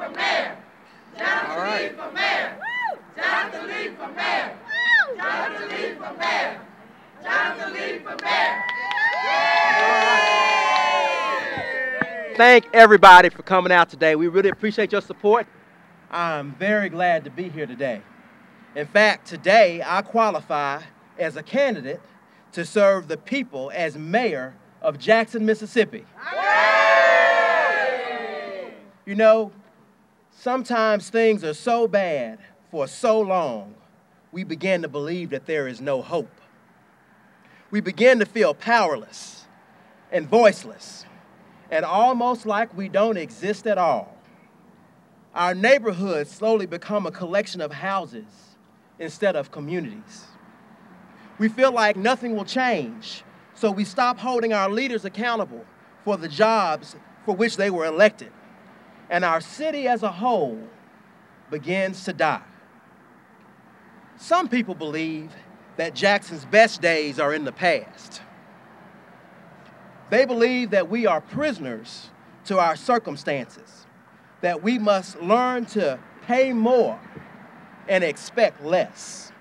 for mayor. Jonathan Lee for mayor. Jonathan Lee for mayor. Jonathan Lee for mayor. Jonathan Lee for mayor. Thank everybody for coming out today. We really appreciate your support. I'm very glad to be here today. In fact, today I qualify as a candidate to serve the people as mayor of Jackson, Mississippi. You know, sometimes things are so bad for so long, we begin to believe that there is no hope. We begin to feel powerless and voiceless and almost like we don't exist at all. Our neighborhoods slowly become a collection of houses instead of communities. We feel like nothing will change, so we stop holding our leaders accountable for the jobs for which they were elected, and our city as a whole begins to die. Some people believe that Jackson's best days are in the past. They believe that we are prisoners to our circumstances, that we must learn to pay more and expect less.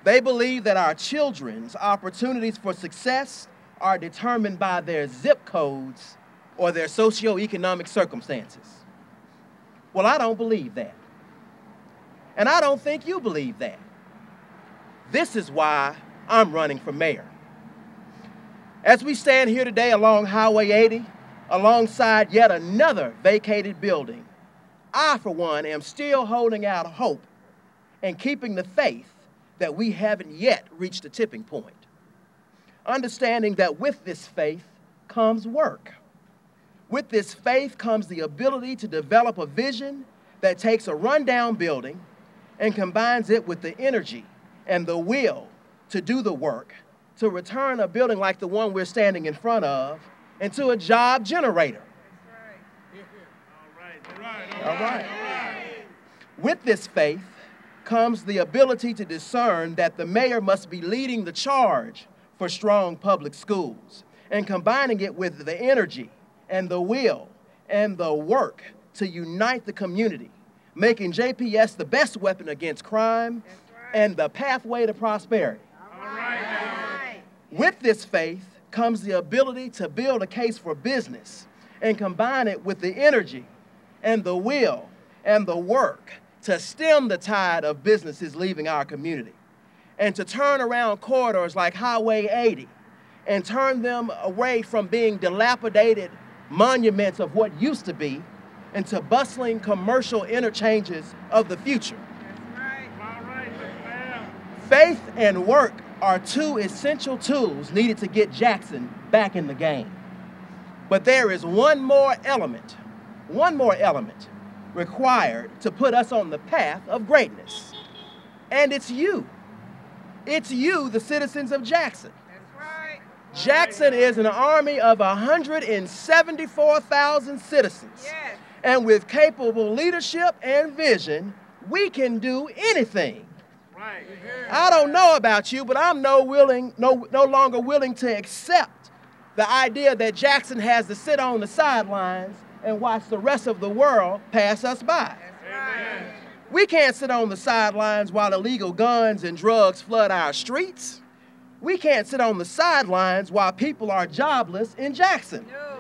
They believe that our children's opportunities for success are determined by their zip codes or their socioeconomic circumstances. Well, I don't believe that. And I don't think you believe that. This is why I'm running for mayor. As we stand here today along Highway 80, alongside yet another vacated building, I, for one, am still holding out hope and keeping the faith that we haven't yet reached the tipping point. Understanding that with this faith comes work. With this faith comes the ability to develop a vision that takes a rundown building and combines it with the energy and the will to do the work, to return a building like the one we're standing in front of into a job generator. All right. With this faith comes the ability to discern that the mayor must be leading the charge for strong public schools and combining it with the energy and the will and the work to unite the community, making JPS the best weapon against crime and the pathway to prosperity. With this faith comes the ability to build a case for business and combine it with the energy and the will and the work to stem the tide of businesses leaving our community and to turn around corridors like Highway 80 and turn them away from being dilapidated monuments of what used to be into bustling commercial interchanges of the future. Faith and work are two essential tools needed to get Jackson back in the game. But there is one more element required to put us on the path of greatness. And it's you. It's you, the citizens of Jackson. Jackson is an army of 174,000 citizens. Yes. And with capable leadership and vision, we can do anything. Right. I don't know about you, but I'm no longer willing to accept the idea that Jackson has to sit on the sidelines and watch the rest of the world pass us by. Right. We can't sit on the sidelines while illegal guns and drugs flood our streets. We can't sit on the sidelines while people are jobless in Jackson. No.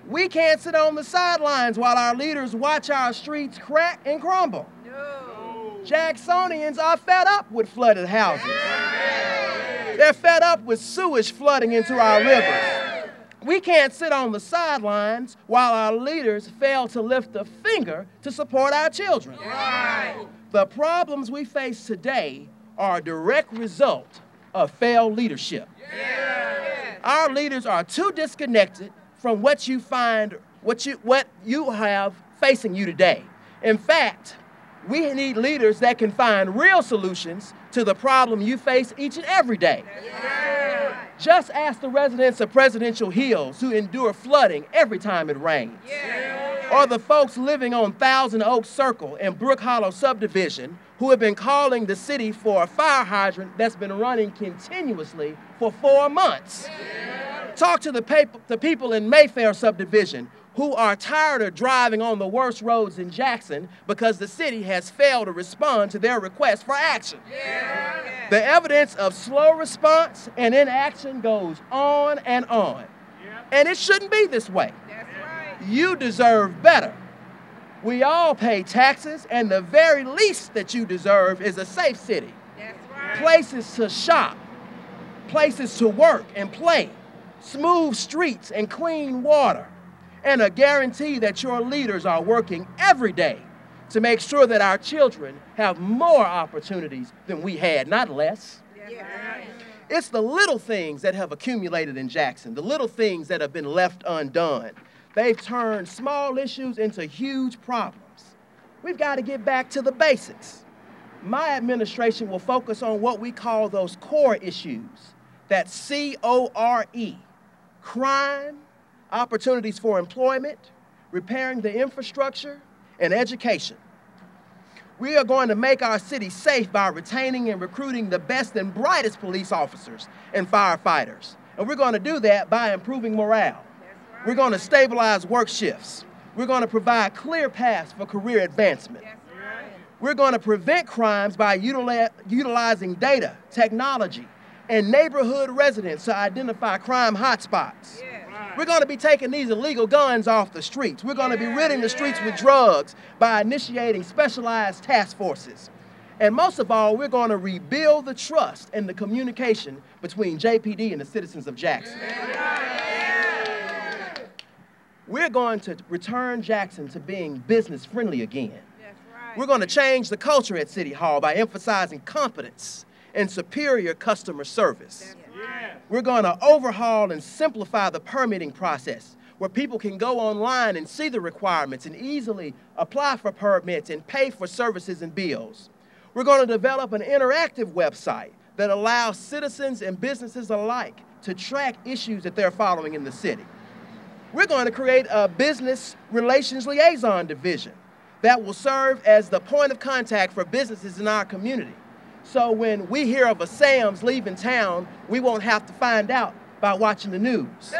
We can't sit on the sidelines while our leaders watch our streets crack and crumble. No. Jacksonians are fed up with flooded houses. Yeah. They're fed up with sewage flooding into our rivers. We can't sit on the sidelines while our leaders fail to lift a finger to support our children. Yeah. The problems we face today are a direct result of failed leadership. Yeah. Our leaders are too disconnected from what you have facing you today. In fact, we need leaders that can find real solutions to the problem you face each and every day. Yeah. Just ask the residents of Presidential Hills who endure flooding every time it rains. Yeah. Or the folks living on Thousand Oaks Circle and Brook Hollow subdivision who have been calling the city for a fire hydrant that's been running continuously for 4 months. Yeah. Talk to the people in Mayfair subdivision who are tired of driving on the worst roads in Jackson because the city has failed to respond to their request for action. Yeah. The evidence of slow response and inaction goes on and on. Yeah. And it shouldn't be this way. That's right. You deserve better. We all pay taxes, and the very least that you deserve is a safe city. That's right. Places to shop, places to work and play, smooth streets and clean water, and a guarantee that your leaders are working every day to make sure that our children have more opportunities than we had, not less. Yeah. It's the little things that have accumulated in Jackson, the little things that have been left undone. They've turned small issues into huge problems. We've got to get back to the basics. My administration will focus on what we call those core issues. That's C-O-R-E, crime, opportunities for employment, repairing the infrastructure, and education. We are going to make our city safe by retaining and recruiting the best and brightest police officers and firefighters. And we're going to do that by improving morale. We're going to stabilize work shifts. We're going to provide clear paths for career advancement. We're going to prevent crimes by utilizing data, technology, and neighborhood residents to identify crime hotspots. We're going to be taking these illegal guns off the streets. We're going to be ridding the streets with drugs by initiating specialized task forces. And most of all, we're going to rebuild the trust and the communication between JPD and the citizens of Jackson. We're going to return Jackson to being business-friendly again. We're going to change the culture at City Hall by emphasizing competence and superior customer service. We're going to overhaul and simplify the permitting process where people can go online and see the requirements and easily apply for permits and pay for services and bills. We're going to develop an interactive website that allows citizens and businesses alike to track issues that they're following in the city. We're going to create a business relations liaison division that will serve as the point of contact for businesses in our community. So when we hear of a Sam's leaving town, we won't have to find out by watching the news.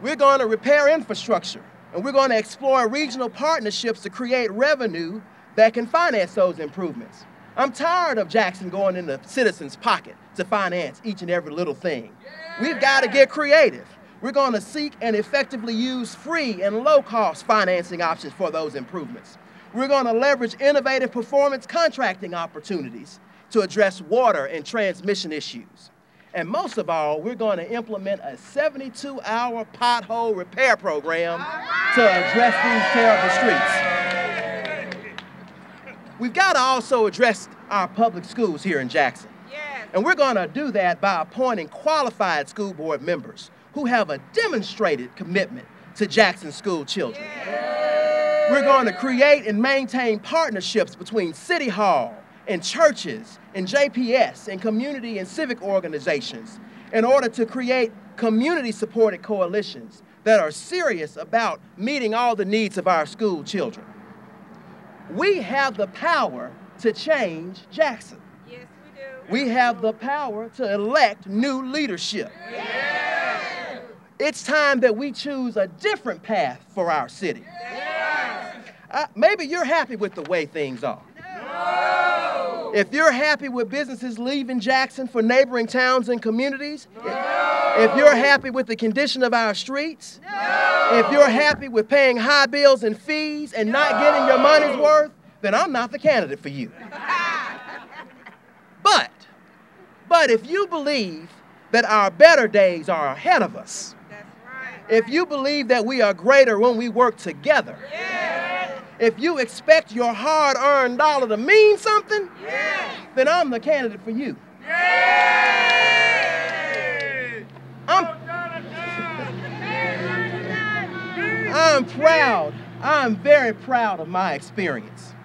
We're going to repair infrastructure, and we're going to explore regional partnerships to create revenue that can finance those improvements. I'm tired of Jackson going in the citizens' pocket to finance each and every little thing. We've got to get creative. We're going to seek and effectively use free and low-cost financing options for those improvements. We're going to leverage innovative performance contracting opportunities to address water and transmission issues. And most of all, we're going to implement a 72-hour pothole repair program to address these terrible streets. We've got to also address our public schools here in Jackson. And we're going to do that by appointing qualified school board members who have a demonstrated commitment to Jackson school children. We're going to create and maintain partnerships between City Hall and churches and JPS and community and civic organizations in order to create community-supported coalitions that are serious about meeting all the needs of our school children. We have the power to change Jackson. Yes, we do. We have the power to elect new leadership. Yeah. It's time that we choose a different path for our city. Maybe you're happy with the way things are. No. If you're happy with businesses leaving Jackson for neighboring towns and communities, no. If you're happy with the condition of our streets, no. If you're happy with paying high bills and fees and not getting your money's worth, then I'm not the candidate for you. But if you believe that our better days are ahead of us, if you believe that we are greater when we work together, if you expect your hard-earned dollar to mean something, then I'm the candidate for you. I'm proud. I'm very proud of my experience.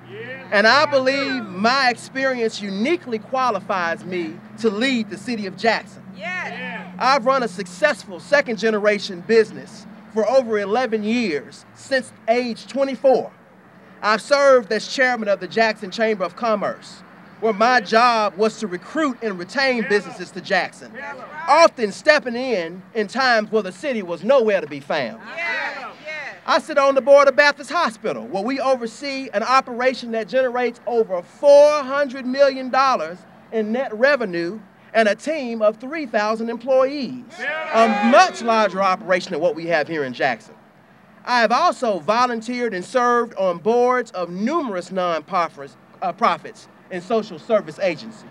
And I believe my experience uniquely qualifies me to lead the city of Jackson. I've run a successful second-generation business for over 11 years, since age 24. I've served as chairman of the Jackson Chamber of Commerce, where my job was to recruit and retain businesses to Jackson, often stepping in times where the city was nowhere to be found. I sit on the board of Baptist Hospital, where we oversee an operation that generates over $400 million in net revenue and a team of 3,000 employees, a much larger operation than what we have here in Jackson. I have also volunteered and served on boards of numerous nonprofits and social service agencies.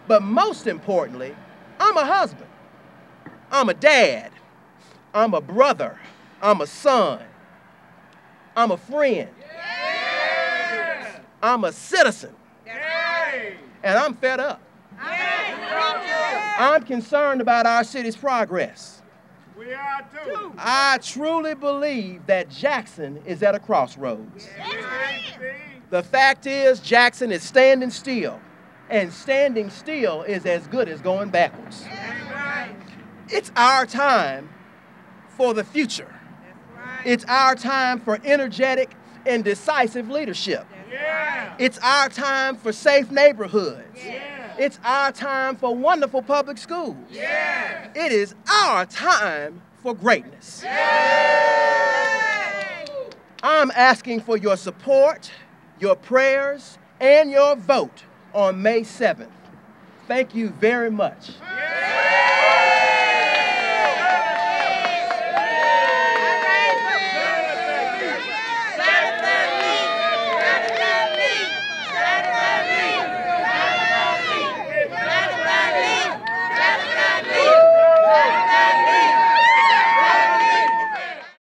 But most importantly, I'm a husband, I'm a dad, I'm a brother, I'm a son, I'm a friend, I'm a citizen, and I'm fed up. I'm concerned about our city's progress. We are too. I truly believe that Jackson is at a crossroads. The fact is, Jackson is standing still, and standing still is as good as going backwards. It's our time for the future. It's our time for energetic and decisive leadership. It's our time for safe neighborhoods. It's our time for wonderful public schools. It is our time for greatness. I'm asking for your support, your prayers, and your vote on May 7th. Thank you very much.